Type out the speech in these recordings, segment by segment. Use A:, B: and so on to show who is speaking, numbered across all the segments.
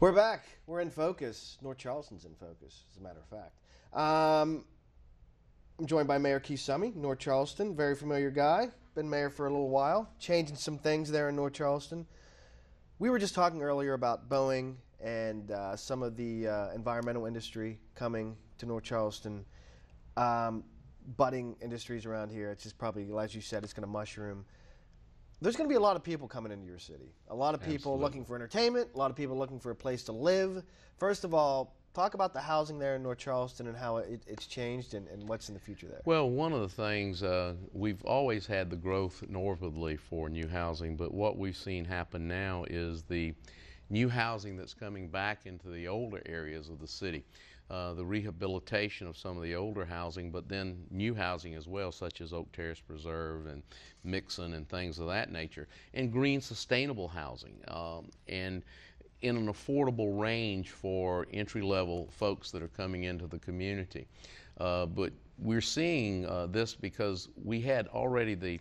A: We're back. We're in focus. North Charleston's in focus, as a matter of fact. I'm joined by Mayor Keith Summey, North Charleston. Very familiar guy. Been mayor for a little while. Changing some things there in North Charleston. We were just talking earlier about Boeing and some of the environmental industry coming to North Charleston. Budding industries around here. It's just probably, as you said, it's going to mushroom. There's going to be a lot of people coming into your city. A lot of people looking for entertainment, a lot of people looking for a place to live. First of all, talk about the housing there in North Charleston and how it's changed and what's in the future there.
B: Well, one of the things, we've always had the growth northwardly for new housing, but what we've seen happen now is the new housing that's coming back into the older areas of the city. The rehabilitation of some of the older housing, but then new housing as well, such as Oak Terrace Preserve and Mixon and things of that nature, and green sustainable housing, and in an affordable range for entry-level folks that are coming into the community. But we're seeing this because we had already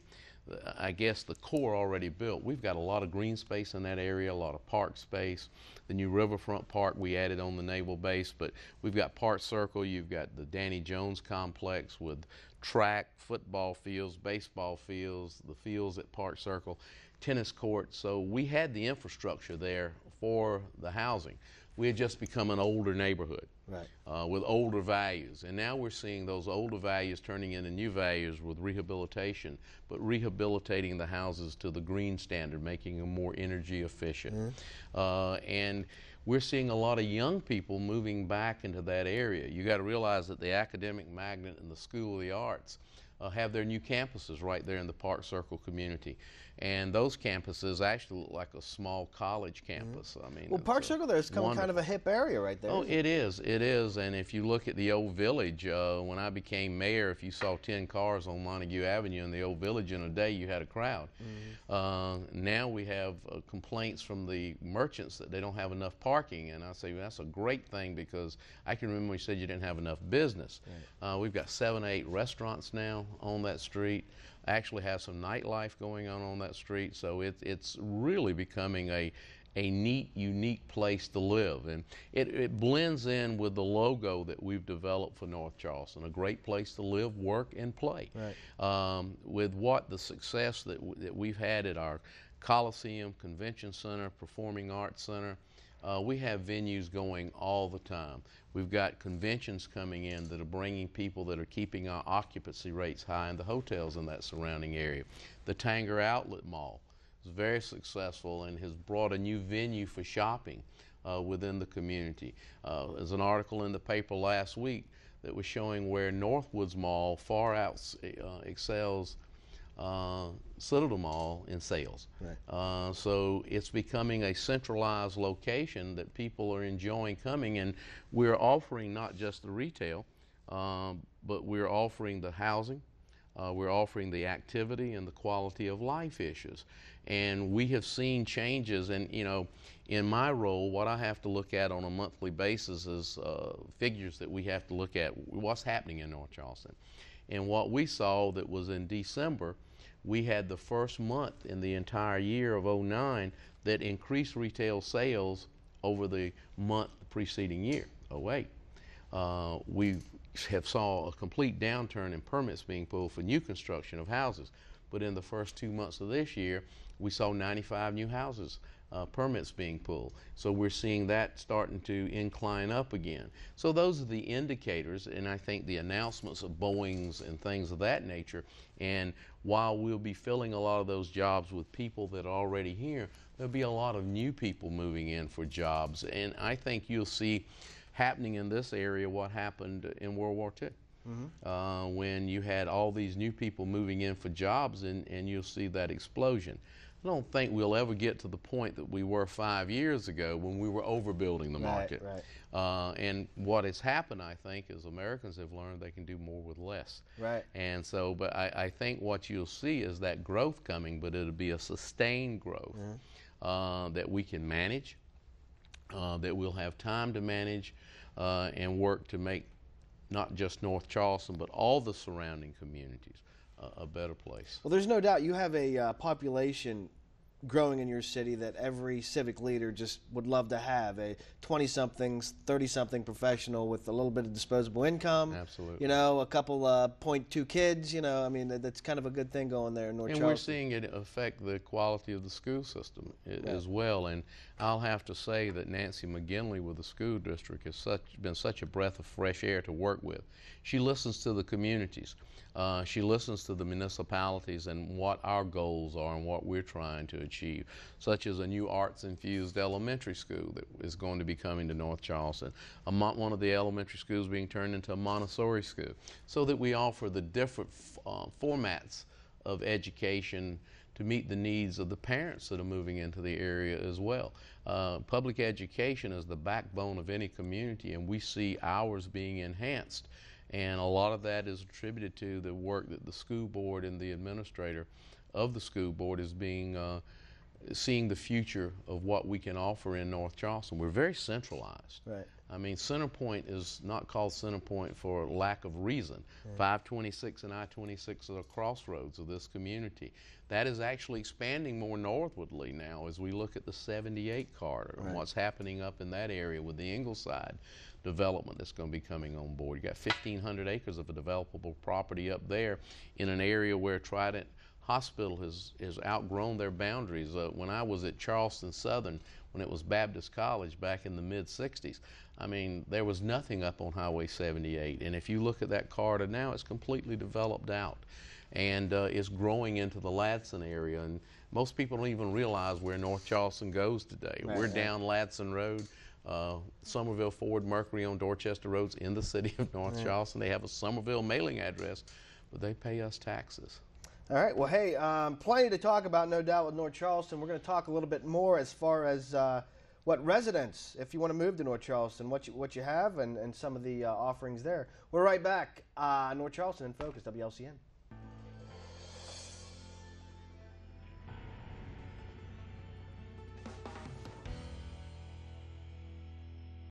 B: I guess the core already built. We've got a lot of green space in that area, a lot of park space. The new Riverfront Park we added on the naval base, but we've got Park Circle, you've got the Danny Jones complex with track, football fields, baseball fields, the fields at Park Circle, tennis courts. So we had the infrastructure there for the housing. We had just become an older neighborhood, right, with older values. And now we're seeing those older values turning into new values with rehabilitation, but rehabilitating the houses to the green standard, making them more energy efficient. And we're seeing a lot of young people moving back into that area. You got to realize that the Academic Magnet and the School of the Arts have their new campuses right there in the Park Circle community. And those campuses actually look like a small college campus. I mean,
A: well, Park Circle there has become kind of a hip area right there.
B: Oh, it is. It is. And if you look at the old village, when I became mayor, if you saw 10 cars on Montague Avenue in the old village in a day, you had a crowd. Now we have complaints from the merchants that they don't have enough parking. And I say, well, that's a great thing, because I can remember you said you didn't have enough business. Right. We've got 7 or 8 restaurants now on that street. Actually have some nightlife going on that street, so it's really becoming a neat, unique place to live, and it blends in with the logo that we've developed for North Charleston, a great place to live, work, and play. Right. With the success that we've had at our Coliseum, Convention Center, Performing Arts Center. We have venues going all the time. We've got conventions coming in that are bringing people that are keeping our occupancy rates high in the hotels in that surrounding area. The Tanger Outlet Mall is very successful and has brought a new venue for shopping within the community. There's an article in the paper last week that was showing where Northwoods Mall far out excels Citadel Mall in sales. Right. So it's becoming a centralized location that people are enjoying coming, and we're offering not just the retail, but we're offering the housing, we're offering the activity and the quality of life issues. And we have seen changes, and you know, in my role, what I have to look at on a monthly basis is figures that we have to look at what's happening in North Charleston. And what we saw that was in December, we had the first month in the entire year of '09 that increased retail sales over the month preceding year, '08. We have saw a complete downturn in permits being pulled for new construction of houses. But in the first 2 months of this year, we saw 95 new houses, permits being pulled. So we're seeing that starting to incline up again. So those are the indicators, and I think the announcements of Boeings and things of that nature. And while we'll be filling a lot of those jobs with people that are already here, there'll be a lot of new people moving in for jobs. And I think you'll see happening in this area what happened in World War II. When you had all these new people moving in for jobs, and you'll see that explosion. I don't think we'll ever get to the point that we were 5 years ago when we were overbuilding the market. Right. And what has happened, I think, is Americans have learned they can do more with less. Right. And so, but I think what you'll see is that growth coming, but it'll be a sustained growth that we can manage, that we'll have time to manage and work to make not just North Charleston, but all the surrounding communities a better place.
A: Well, there's no doubt you have a population growing in your city that every civic leader just would love to have, a 20-something, 30-something professional with a little bit of disposable income.
B: Absolutely.
A: You know, a couple .2 kids, you know, I mean, that's kind of a good thing going there in North Charleston.
B: And we're seeing it affect the quality of the school system as well. And I'll have to say that Nancy McGinley with the school district has been such a breath of fresh air to work with. She listens to the communities. She listens to the municipalities and what our goals are and what we're trying to achieve, such as a new arts-infused elementary school that is going to be coming to North Charleston, one of the elementary schools being turned into a Montessori school, so that we offer the different formats of education to meet the needs of the parents that are moving into the area as well. Public education is the backbone of any community, and we see ours being enhanced. And a lot of that is attributed to the work that the school board and the administrator of the school board is seeing the future of what we can offer in North Charleston. We're very centralized.
A: Right.
B: I mean, Centerpoint is not called Centerpoint for lack of reason. 526 and I-26 are the crossroads of this community. That is actually expanding more northwardly now as we look at the 78 corridor and what's happening up in that area with the Ingleside development that's going to be coming on board. You got 1,500 acres of a developable property up there in an area where Trident Hospital has outgrown their boundaries. When I was at Charleston Southern, when it was Baptist College back in the mid-60s, I mean, there was nothing up on Highway 78. And if you look at that corridor now, it's completely developed out. And it's growing into the Ladson area. And most people don't even realize where North Charleston goes today. We're down Ladson Road. Somerville Ford Mercury on Dorchester Road's in the city of North Charleston. They have a Somerville mailing address, but they pay us taxes.
A: All right. Well, hey, plenty to talk about, no doubt, with North Charleston. We're going to talk a little bit more as far as what residents, if you want to move to North Charleston, what you have and some of the offerings there. We're right back. North Charleston in Focus, WLCN.